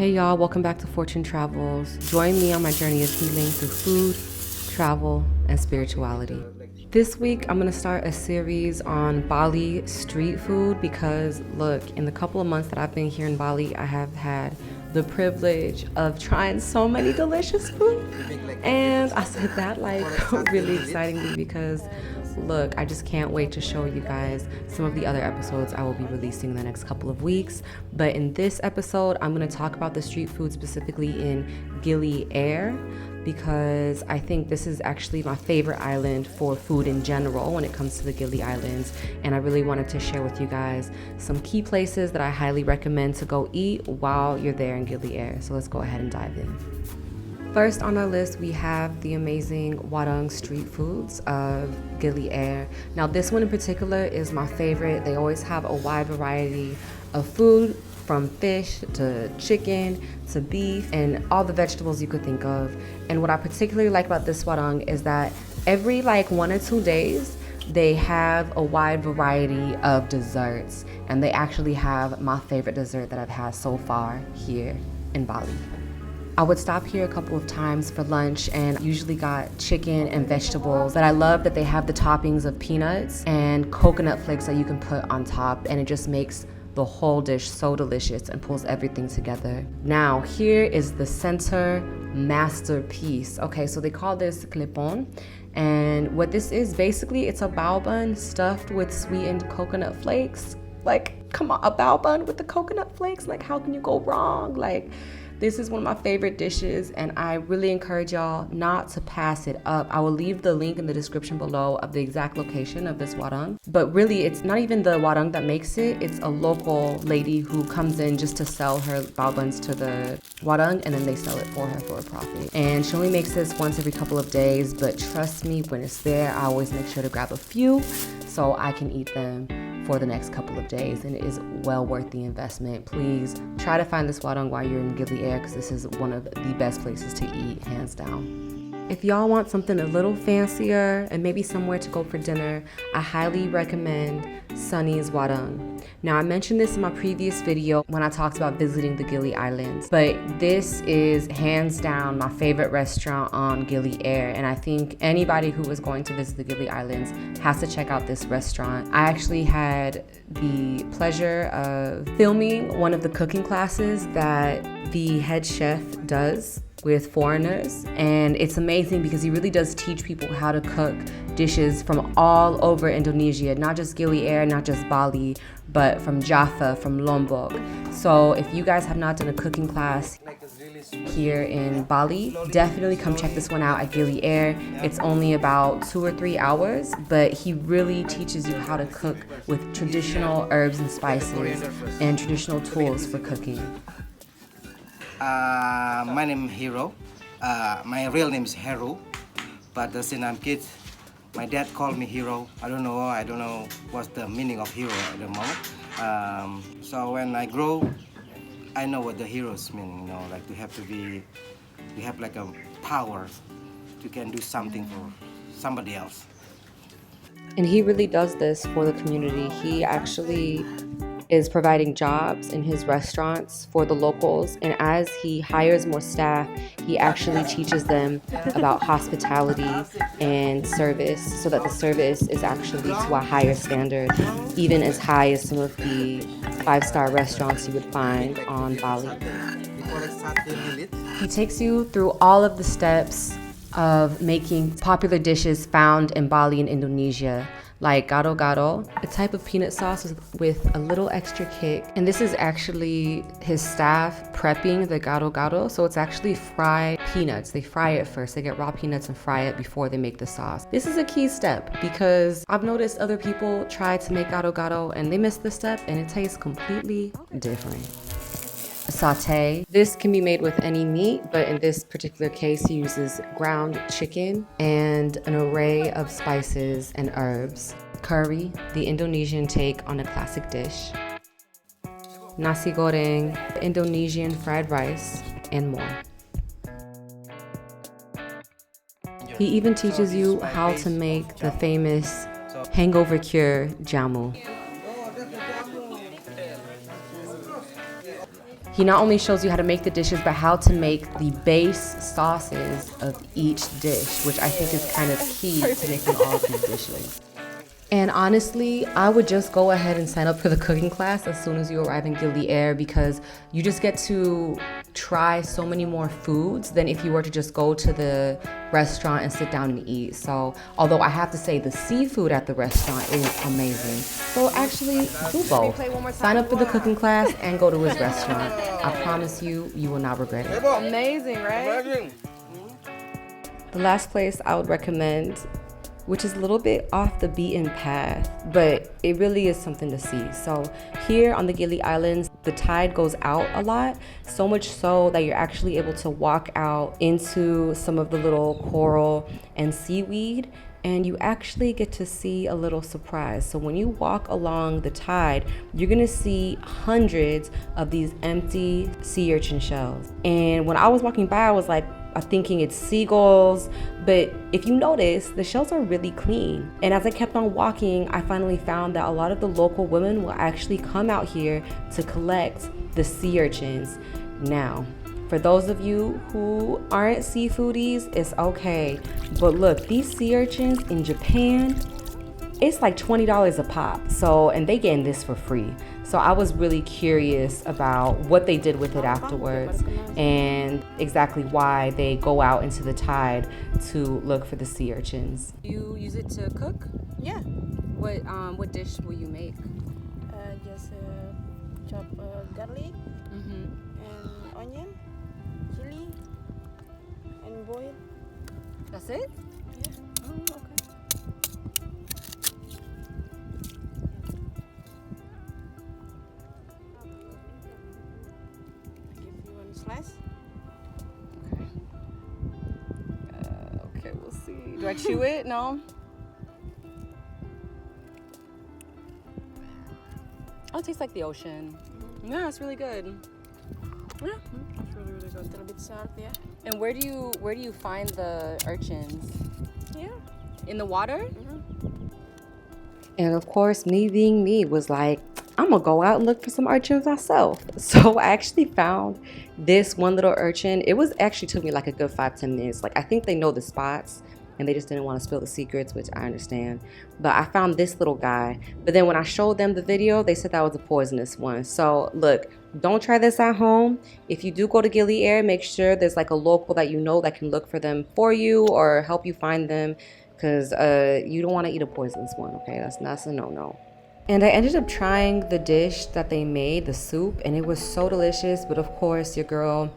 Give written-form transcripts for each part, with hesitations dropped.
Hey y'all, welcome back to Fortune Travels. Join me on my journey of healing through food, travel, and spirituality. This week, I'm gonna start a series on Bali street food because look, in the couple of months that I've been here in Bali, I have had the privilege of trying so many delicious food. And I said that like really excitingly because look, I just can't wait to show you guys some of the other episodes I will be releasing in the next couple of weeks. But in this episode, I'm going to talk about the street food specifically in Gili Air because I think this is actually my favorite island for food in general when it comes to the Gili Islands. And I really wanted to share with you guys some key places that I highly recommend to go eat while you're there in Gili Air. So let's go ahead and dive in. First on our list, we have the amazing warung street foods of Gili Air. Now this one in particular is my favorite. They always have a wide variety of food from fish to chicken to beef and all the vegetables you could think of. And what I particularly like about this warung is that every like 1 or 2 days, they have a wide variety of desserts. And they actually have my favorite dessert that I've had so far here in Bali. I would stop here a couple of times for lunch and usually got chicken and vegetables. But I love that they have the toppings of peanuts and coconut flakes that you can put on top, and it just makes the whole dish so delicious and pulls everything together. Now, here is the center masterpiece. Okay, so they call this klepon. And what this is, basically, it's a bao bun stuffed with sweetened coconut flakes. Like, come on, a bao bun with the coconut flakes? Like, how can you go wrong? Like, this is one of my favorite dishes, and I really encourage y'all not to pass it up. I will leave the link in the description below of the exact location of this warung. But really, it's not even the warung that makes it. It's a local lady who comes in just to sell her bao buns to the warung, and then they sell it for her for a profit. And she only makes this once every couple of days, but trust me, when it's there, I always make sure to grab a few so I can eat them for the next couple of days, and it is well worth the investment. Please try to find this warung while you're in Gili Air because this is one of the best places to eat, hands down. If y'all want something a little fancier and maybe somewhere to go for dinner, I highly recommend Sonny's warung. Now, I mentioned this in my previous video when I talked about visiting the Gili Islands, but this is hands down my favorite restaurant on Gili Air, and I think anybody who is going to visit the Gili Islands has to check out this restaurant. I actually had the pleasure of filming one of the cooking classes that the head chef does with foreigners, and it's amazing because he really does teach people how to cook dishes from all over Indonesia, not just Gili Air, not just Bali, but from Java, from Lombok. So if you guys have not done a cooking class here in Bali, definitely come check this one out at Gili Air. It's only about 2 or 3 hours, but he really teaches you how to cook with traditional herbs and spices and traditional tools for cooking. My name is Hero. My real name is Heru, but since I'm kid, my dad called me Hero. I don't know what's the meaning of hero at the moment. So when I grow, I know what the heroes mean. You know, like you have like a power. You can do something for somebody else. And he really does this for the community. He actually is providing jobs in his restaurants for the locals, and as he hires more staff, he actually teaches them about hospitality and service so that the service is actually to a higher standard, even as high as some of the 5-star restaurants you would find on Bali. He takes you through all of the steps of making popular dishes found in Bali and Indonesia, like gado-gado, a type of peanut sauce with a little extra kick. And this is actually his staff prepping the gado-gado. So it's actually fried peanuts. They fry it first. They get raw peanuts and fry it before they make the sauce. This is a key step because I've noticed other people try to make gado-gado and they miss this step and it tastes completely different. A sauté. This can be made with any meat, but in this particular case, he uses ground chicken and an array of spices and herbs. Curry, the Indonesian take on a classic dish. Nasi goreng, Indonesian fried rice, and more. He even teaches you how to make the famous hangover cure jamu. He not only shows you how to make the dishes, but how to make the base sauces of each dish, which I think is kind of key to making all of these dishes. And honestly, I would just go ahead and sign up for the cooking class as soon as you arrive in Gili Air, because you just get to try so many more foods than if you were to just go to the restaurant and sit down and eat. So although I have to say the seafood at the restaurant is amazing, so actually do both. Sign up for the cooking class and go to his restaurant. I promise you, you will not regret it. Amazing, right? The last place I would recommend, which is a little bit off the beaten path, but it really is something to see. So here on the Gili Islands, the tide goes out a lot, so much so that you're actually able to walk out into some of the little coral and seaweed, and you actually get to see a little surprise. So when you walk along the tide, you're gonna see hundreds of these empty sea urchin shells. And when I was walking by, I was like, I'm thinking it's seagulls, but if you notice, the shells are really clean. And as I kept on walking, I finally found that a lot of the local women will actually come out here to collect the sea urchins. Now, for those of you who aren't seafoodies, it's okay. But look, these sea urchins in Japan, it's like $20 a pop. So, and they getting this for free. So I was really curious about what they did with it afterwards and exactly why they go out into the tide to look for the sea urchins. You use it to cook? Yeah. What dish will you make? Just chop garlic and onion, chili, and boil. That's it? Yeah. Oh, okay. Slice. Okay, we'll see. Do I chew it? No? Oh, it tastes like the ocean. Yeah, it's really good. Yeah, It's really good. A little bit salt, yeah. and where do you find the urchins? Yeah. In the water? Mm-hmm. And of course, me being me was like, I'm gonna go out and look for some urchins myself. So I actually found this one little urchin. It was actually took me like a good 5-10 minutes. Like, I think they know the spots and they just didn't want to spill the secrets, which I understand. But I found this little guy. But then when I showed them the video, they said that was a poisonous one. So look, don't try this at home. If you do go to Gili Air, make sure there's like a local that you know that can look for them for you or help you find them, because you don't want to eat a poisonous one, okay? That's a no-no. And I ended up trying the dish that they made, the soup, and it was so delicious. But of course, your girl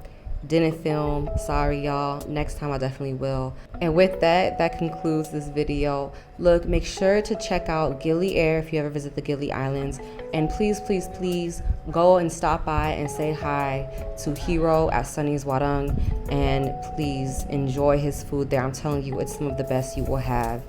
didn't film. Sorry, y'all. Next time I definitely will. And with that, that concludes this video. Look, make sure to check out Gili Air if you ever visit the Gili Islands. And please, please, please go and stop by and say hi to Hero at Sonny's Warung. And please enjoy his food there. I'm telling you, it's some of the best you will have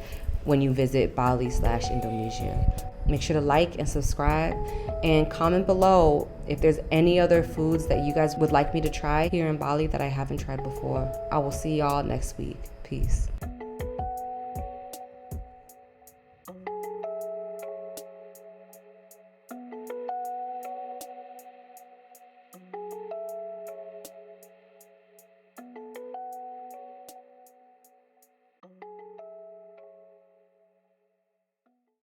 when you visit Bali/Indonesia. Make sure to like and subscribe and comment below if there's any other foods that you guys would like me to try here in Bali that I haven't tried before. I will see y'all next week. Peace.